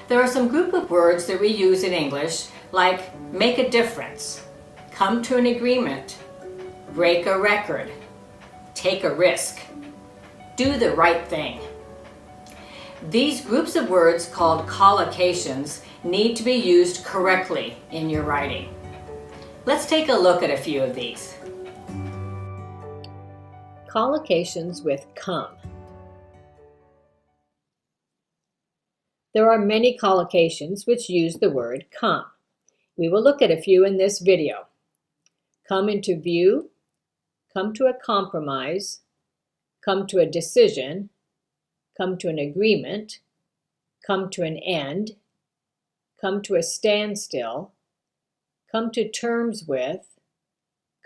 There are some group of words that we use in English like make a difference, come to an agreement, break a record, take a risk, do the right thing. These groups of words called collocations need to be used correctly in your writing. Let's take a look at a few of these. Collocations with come. There are many collocations which use the word come. We will look at a few in this video. Come into view, come to a compromise, come to a decision, come to an agreement, come to an end, come to a standstill, come to terms with,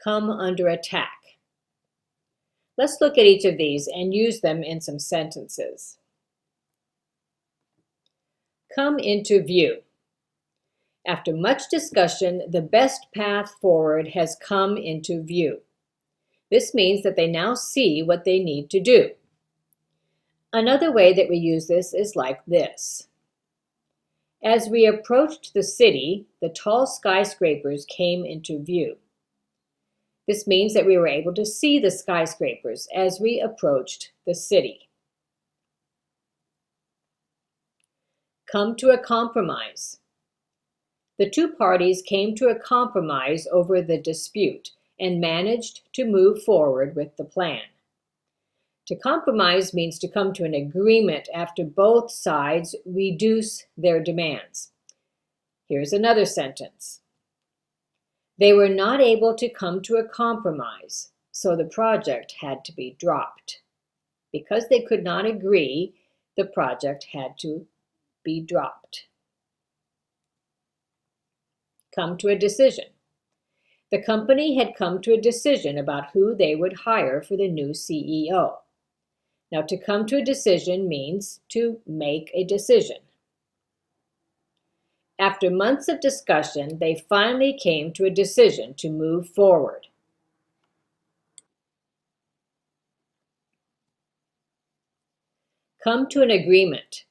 come under attack. Let's look at each of these and use them in some sentences. Come into view. After much discussion, the best path forward has come into view. This means that they now see what they need to do. Another way that we use this is like this. As we approached the city, the tall skyscrapers came into view. This means that we were able to see the skyscrapers as we approached the city. Come to a compromise. The two parties came to a compromise over the dispute and managed to move forward with the plan. To compromise means to come to an agreement after both sides reduce their demands. Here's another sentence. They were not able to come to a compromise, so the project had to be dropped. Because they could not agree, the project had to be dropped. Come to a decision. The company had come to a decision about who they would hire for the new CEO. Now, to come to a decision means to make a decision. After months of discussion, they finally came to a decision to move forward. Come to an agreement.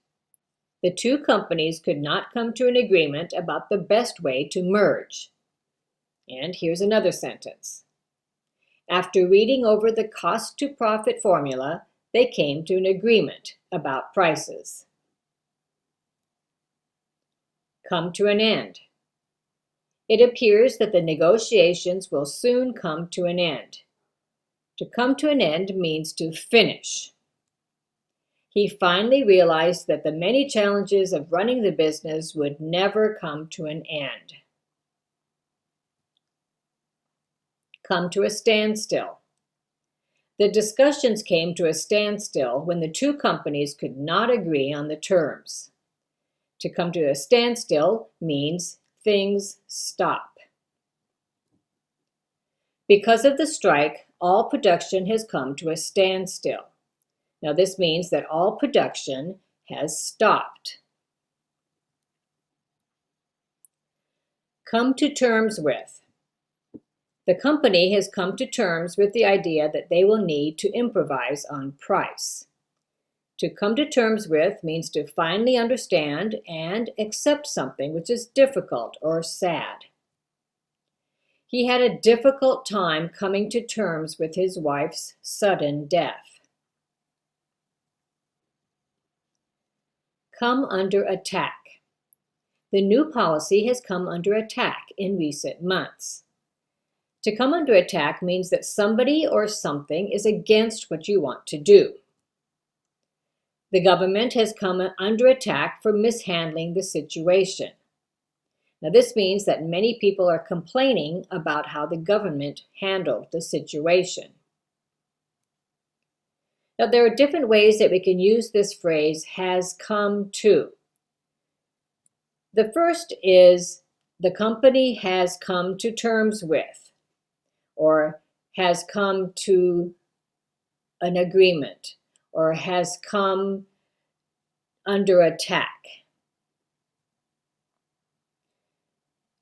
The two companies could not come to an agreement about the best way to merge. And here's another sentence. After reading over the cost-to-profit formula, they came to an agreement about prices. Come to an end. It appears that the negotiations will soon come to an end. To come to an end means to finish. He finally realized that the many challenges of running the business would never come to an end. Come to a standstill. The discussions came to a standstill when the two companies could not agree on the terms. To come to a standstill means things stop. Because of the strike, all production has come to a standstill. Now, this means that all production has stopped. Come to terms with. The company has come to terms with the idea that they will need to improvise on price. To come to terms with means to finally understand and accept something which is difficult or sad. He had a difficult time coming to terms with his wife's sudden death. Come under attack. The new policy has come under attack in recent months. To come under attack means that somebody or something is against what you want to do. The government has come under attack for mishandling the situation. Now, this means that many people are complaining about how the government handled the situation. Now, there are different ways that we can use this phrase, has come to. The first is the company has come to terms with, or has come to an agreement, or has come under attack.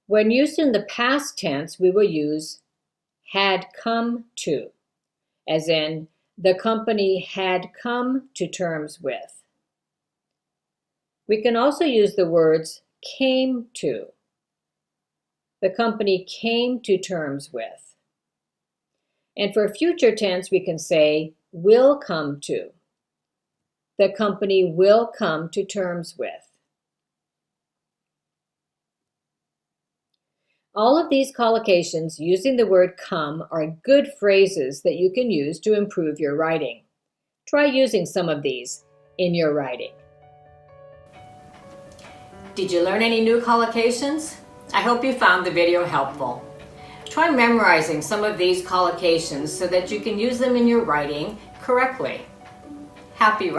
When used in the past tense, we will use had come to, as in, the company had come to terms with. We can also use the words came to. The company came to terms with. And for future tense, we can say will come to. The company will come to terms with. All of these collocations using the word come are good phrases that you can use to improve your writing. Try using some of these in your writing. Did you learn any new collocations? I hope you found the video helpful. Try memorizing some of these collocations so that you can use them in your writing correctly. Happy writing!